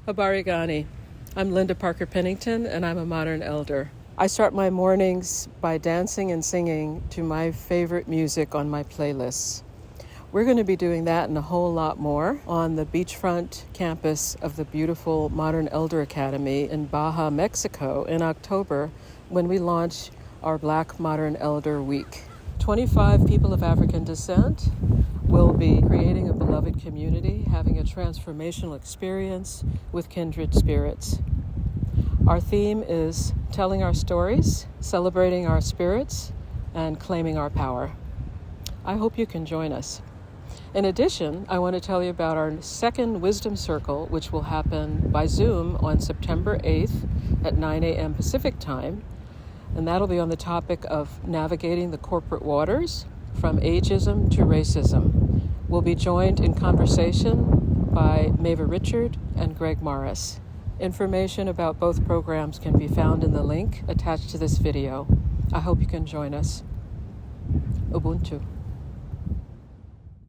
Habarigani. I'm Linda Parker Pennington, and I'm a modern elder. I start my mornings by dancing and singing to my favorite music on my playlists. We're going to be doing that and a whole lot more on the beachfront campus of the beautiful Modern Elder Academy in Baja, Mexico in October when we launch our Black Modern Elder Week. 25 people of African descent will be creating a beloved community, having a transformational experience with kindred spirits. Our theme is telling our stories, celebrating our spirits, and claiming our power. I hope you can join us. In addition, I want to tell you about our second Wisdom Circle, which will happen by Zoom on September 8th at 9 a.m. Pacific Time. And that'll be on the topic of navigating the corporate waters from ageism to racism. We'll be joined in conversation by Maeva Richard and Greg Morris. Information about both programs can be found in the link attached to this video. I hope you can join us. Ubuntu.